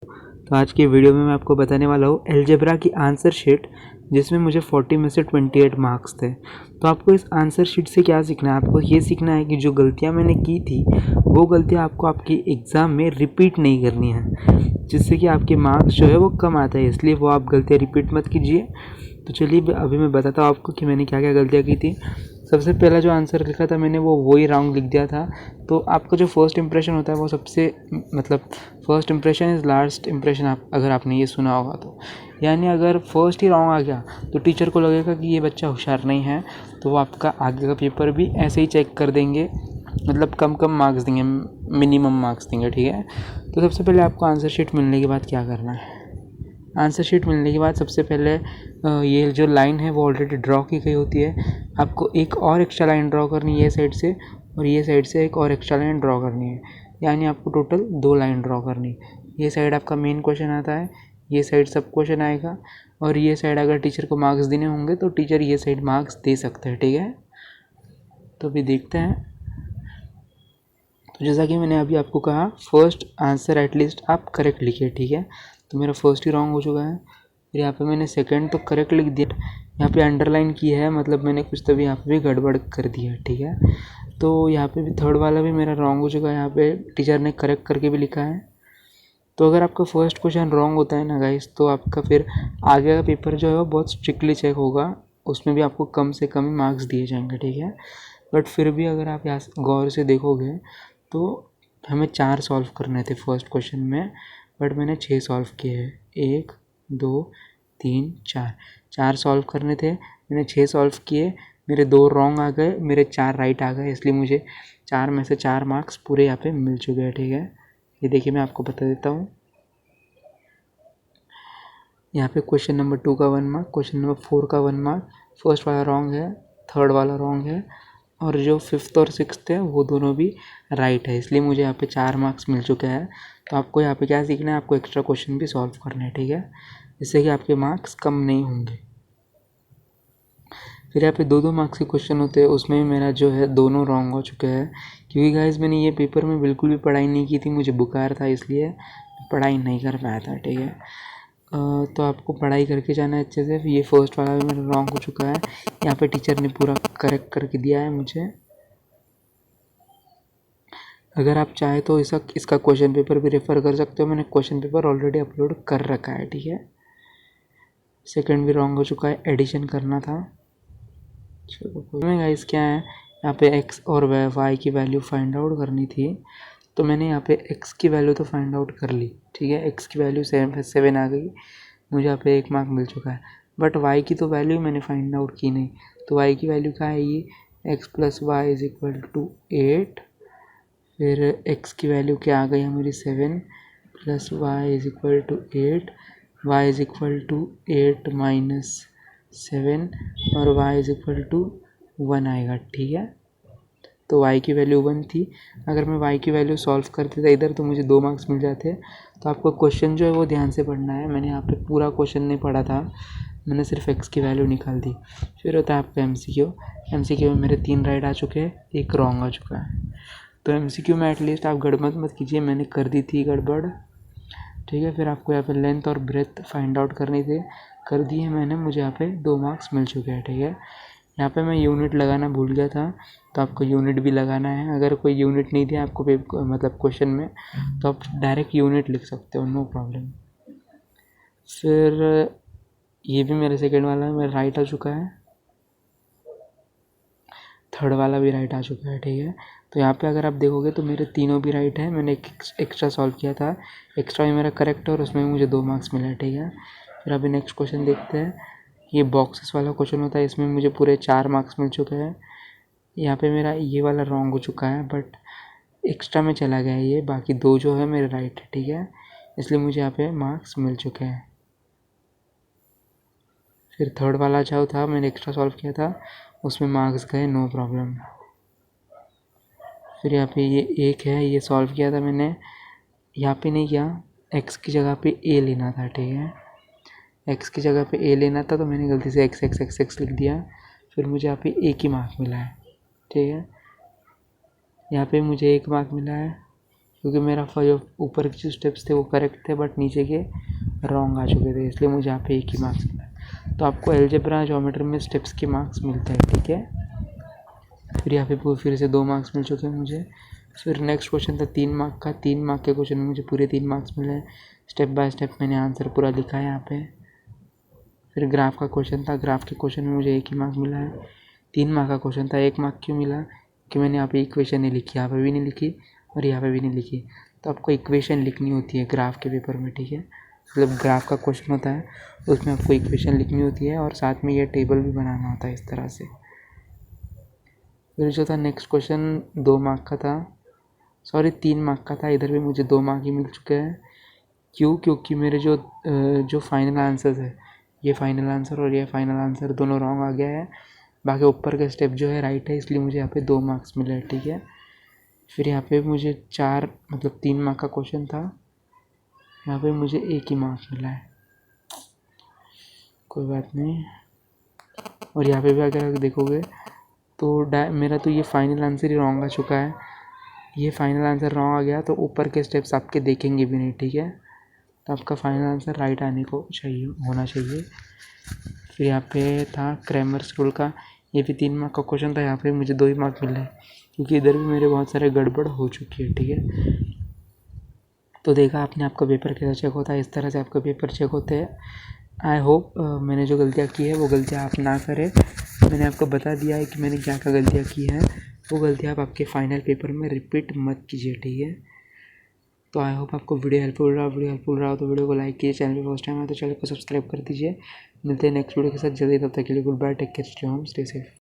तो आज की वीडियो में मैं आपको बताने वाला हूँ अलजेब्रा की आंसर शीट, जिसमें मुझे 40 में से 28 मार्क्स थे। तो आपको इस आंसर शीट से क्या सीखना है? आपको ये सीखना है कि जो गलतियाँ मैंने की थी वो गलतियाँ आपको आपकी एग्ज़ाम में रिपीट नहीं करनी है, जिससे कि आपके मार्क्स जो है वो कम आते हैं। इसलिए वो आप गलतियाँ रिपीट मत कीजिए। तो चलिए अभी मैं बताता हूँ आपको कि मैंने क्या क्या गलतियाँ की थी। सबसे पहला जो आंसर लिखा था मैंने वो वही रॉन्ग लिख दिया था। तो आपका जो फर्स्ट इंप्रेशन होता है वो सबसे first impression is last impression, अगर आपने ये सुना होगा तो। यानी अगर फर्स्ट ही रॉन्ग आ गया तो टीचर को लगेगा कि ये बच्चा होशियार नहीं है, तो वो आपका आगे का पेपर भी ऐसे ही चेक कर देंगे, मतलब कम मार्क्स देंगे, मिनिमम मार्क्स देंगे। ठीक है। तो सबसे पहले आपको आंसर शीट मिलने के बाद क्या करना है? आंसर शीट मिलने के बाद सबसे पहले ये जो लाइन है वो ऑलरेडी ड्रॉ की गई होती है। आपको एक और एक्स्ट्रा लाइन ड्रॉ करनी है ये साइड से, और ये साइड से एक और एक्स्ट्रा लाइन ड्रॉ करनी है। यानी आपको टोटल 2 लाइन ड्रॉ करनी है। ये साइड आपका मेन क्वेश्चन आता है, ये साइड सब क्वेश्चन आएगा, और ये साइड अगर टीचर को मार्क्स देने होंगे तो टीचर ये साइड मार्क्स दे सकते हैं। ठीक है। तो अभी देखते हैं। तो जैसा कि मैंने अभी आपको कहा, फर्स्ट आंसर एटलीस्ट आप करेक्ट लिखिए। ठीक है। तो मेरा फर्स्ट ही रॉन्ग हो चुका है। फिर यहाँ पे मैंने सेकंड तो करेक्ट लिख दिया, यहाँ पे अंडरलाइन की है, मतलब मैंने कुछ तो भी यहाँ पे भी गड़बड़ कर दिया। ठीक है। तो यहाँ पे भी थर्ड वाला भी मेरा रॉन्ग हो चुका है, यहाँ पे टीचर ने करेक्ट करके भी लिखा है। तो अगर आपका फर्स्ट क्वेश्चन रॉन्ग होता है ना गाइस, तो आपका फिर आगे का पेपर जो है वो बहुत स्ट्रिक्टली चेक होगा, उसमें भी आपको कम से कम ही मार्क्स दिए जाएंगे। ठीक है। बट फिर भी अगर आप यहाँ गौर से देखोगे तो हमें 4 सॉल्व करने थे फर्स्ट क्वेश्चन में, बट मैंने 6 सॉल्व किए हैं। 1 2 3 4, 4 सॉल्व करने थे, मैंने 6 सॉल्व किए। मेरे 2 रॉन्ग आ गए, मेरे 4 राइट आ गए, इसलिए मुझे 4 में से 4 मार्क्स पूरे यहाँ पे मिल चुके हैं। ठीक है। ये देखिए मैं आपको बता देता हूँ। यहाँ पे क्वेश्चन नंबर 2 का 1 मार्क, क्वेश्चन नंबर 4 का 1 मार्क, फर्स्ट वाला रॉन्ग है, थर्ड वाला रॉन्ग है, और जो फिफ्थ और सिक्स्थ है वो दोनों भी राइट है, इसलिए मुझे यहाँ पे 4 मार्क्स मिल चुके हैं। तो आपको यहाँ पे क्या सीखना है? आपको एक्स्ट्रा क्वेश्चन भी सॉल्व करना है। ठीक है। जिससे कि आपके मार्क्स कम नहीं होंगे। फिर यहाँ पे 2 मार्क्स के क्वेश्चन होते हैं, उसमें भी मेरा जो है दोनों रॉन्ग हो चुके हैं, क्योंकि गाइस मैंने ये पेपर में बिल्कुल भी पढ़ाई नहीं की थी, मुझे बुखार था इसलिए पढ़ाई नहीं कर पाया था। ठीक है। तो आपको पढ़ाई करके जाना है अच्छे से। ये फर्स्ट वाला भी मेरा रॉन्ग हो चुका है, यहाँ पे टीचर ने पूरा करेक्ट करके दिया है मुझे। अगर आप चाहें तो इसका क्वेश्चन पेपर भी रेफ़र कर सकते हो, मैंने क्वेश्चन पेपर ऑलरेडी अपलोड कर रखा है। ठीक है। सेकंड भी रॉन्ग हो चुका है, एडिशन करना था। चलो गाइस, क्या है यहाँ पे x और y की वैल्यू फाइंड आउट करनी थी, तो मैंने यहाँ पे x की वैल्यू तो फाइंड आउट कर ली। ठीक है। x की वैल्यू 7 आ गई, मुझे यहाँ पे 1 मार्क मिल चुका है। बट y की तो वैल्यू मैंने फाइंड आउट की नहीं, तो y की वैल्यू क्या है? ये x plus Y is equal to 8। फिर x की वैल्यू क्या आ गई हमारी? 7 plus Y is equal to 8, y is equal to 8 minus 7, और y इज इक्वल टू 1 आएगा। ठीक है। तो y की वैल्यू 1 थी, अगर मैं y की वैल्यू सॉल्व कर देता इधर तो मुझे 2 मार्क्स मिल जाते। तो आपको क्वेश्चन जो है वो ध्यान से पढ़ना है। मैंने यहाँ पे पूरा क्वेश्चन नहीं पढ़ा था, मैंने सिर्फ x की वैल्यू निकाल दी। फिर होता है आपका MCQ में मेरे 3 राइट आ चुके हैं, 1 रॉन्ग आ चुका है। तो MCQ में एटलीस्ट आप गड़बड़ मत कीजिए, मैंने कर दी थी गड़बड़। ठीक है। फिर आपको यहाँ पे लेंथ और ब्रेथ फाइंड आउट करनी थी, कर दी है मैंने, मुझे यहाँ पे 2 मार्क्स मिल चुके हैं। ठीक है। यहाँ पे मैं यूनिट लगाना भूल गया था, तो आपको यूनिट भी लगाना है। अगर कोई यूनिट नहीं दिया आपको मतलब क्वेश्चन में, तो आप डायरेक्ट यूनिट लिख सकते हो, नो प्रॉब्लम। फिर ये भी मेरे सेकेंड वाला मेरा राइट आ चुका है, थर्ड वाला भी राइट आ चुका है। ठीक है। तो यहाँ पे अगर आप देखोगे तो मेरे तीनों भी राइट है, मैंने एक एक्स्ट्रा सॉल्व किया था, एक्स्ट्रा भी मेरा करेक्ट है, और उसमें भी मुझे 2 मार्क्स मिला है। ठीक है। फिर अभी नेक्स्ट क्वेश्चन देखते हैं। ये बॉक्सेस वाला क्वेश्चन होता है, इसमें मुझे पूरे 4 मार्क्स मिल चुके हैं। यहाँ पे मेरा ये वाला रॉन्ग हो चुका है, बट एक्स्ट्रा में चला गया है ये, बाकी 2 जो है मेरे राइट है। ठीक है। इसलिए मुझे यहाँ पे मार्क्स मिल चुके हैं। फिर थर्ड वाला जो था मैंने एक्स्ट्रा सॉल्व किया था, उसमें मार्क्स गए, नो प्रॉब्लम। फिर यहाँ पे ये एक है, ये सॉल्व किया था मैंने, यहाँ पे नहीं किया, x की जगह पे a लेना था। ठीक है। x की जगह पे a लेना था, तो मैंने गलती से x लिख दिया, फिर मुझे यहाँ पे 1 ही मार्क मिला है। ठीक है। यहाँ पे मुझे 1 मार्क मिला है, क्योंकि मेरा जो ऊपर के जो स्टेप्स थे वो करेक्ट थे बट नीचे के रॉन्ग आ चुके थे, इसलिए मुझे यहाँ पे 1 ही मार्क्स मिला। तो आपको अलजेब्रा ज्योमेट्री में स्टेप्स के मार्क्स मिलते हैं, ठीक है। फिर यहाँ पे फिर से 2 मार्क्स मिल चुके हैं मुझे। फिर नेक्स्ट क्वेश्चन था 3 मार्क का। 3 मार्क के क्वेश्चन में मुझे पूरे 3 मार्क्स मिले। स्टेप बाय स्टेप मैंने आंसर पूरा लिखा है यहाँ पे। फिर ग्राफ का क्वेश्चन था। ग्राफ के क्वेश्चन में मुझे 1 ही मार्क मिला है। 3 मार्क का क्वेश्चन था। 1 मार्क क्यों मिला कि मैंने यहाँ पे इक्वेशन नहीं लिखी, यहाँ पे भी नहीं लिखी और यहाँ पे भी नहीं लिखी। तो आपको इक्वेशन लिखनी होती है ग्राफ के पेपर में, ठीक है। मतलब ग्राफ का क्वेश्चन होता है, उसमें आपको इक्वेशन लिखनी होती है और साथ में ये टेबल भी बनाना होता है इस तरह से। फिर जो था नेक्स्ट क्वेश्चन 2 मार्क का था, सॉरी 3 मार्क का था। इधर भी मुझे 2 मार्क ही मिल चुके हैं। क्यों? क्योंकि मेरे जो फाइनल आंसर्स है, ये फाइनल आंसर और ये फाइनल आंसर दोनों रॉन्ग आ गया है। बाकी ऊपर का स्टेप जो है राइट है, इसलिए मुझे यहाँ पे 2 मार्क्स मिले हैं, ठीक है। फिर यहाँ पे मुझे 3 मार्क का क्वेश्चन था, यहाँ पे मुझे 1 ही मार्क्स मिला है, कोई बात नहीं। और यहाँ पे भी अगर देखोगे तो मेरा तो ये फाइनल आंसर ही रॉन्ग आ चुका है। ये फाइनल आंसर रॉन्ग आ गया तो ऊपर के स्टेप्स आपके देखेंगे भी नहीं, ठीक है। तो आपका फाइनल आंसर राइट आने को होना चाहिए। फिर यहाँ पे था क्रैमर्स रूल का, ये भी 3 मार्क का क्वेश्चन था। यहाँ पे मुझे 2 ही मार्क मिले हैं क्योंकि इधर भी मेरे बहुत सारे गड़बड़ हो चुकी है, ठीक है। तो देखा आपने आपका पेपर कैसा चेक होता है, इस तरह से आपका पेपर चेक होते हैं। आई होप मैंने जो गलतियाँ की है वो गलतियाँ आप ना करें। मैंने आपको बता दिया है कि मैंने क्या क्या गलतियाँ की हैं, वो गलतियाँ आप आपके फाइनल पेपर में रिपीट मत कीजिए, ठीक है। तो आई होप आपको वीडियो हेल्पफुल रहा हो तो वीडियो को लाइक कीजिए। चैनल पर फर्स्ट टाइम है तो चैनल को सब्सक्राइब कर दीजिए। मिलते हैं नेक्स्ट वीडियो के साथ जल्दी, तब तक के लिए good bye, take care, stay home, stay safe.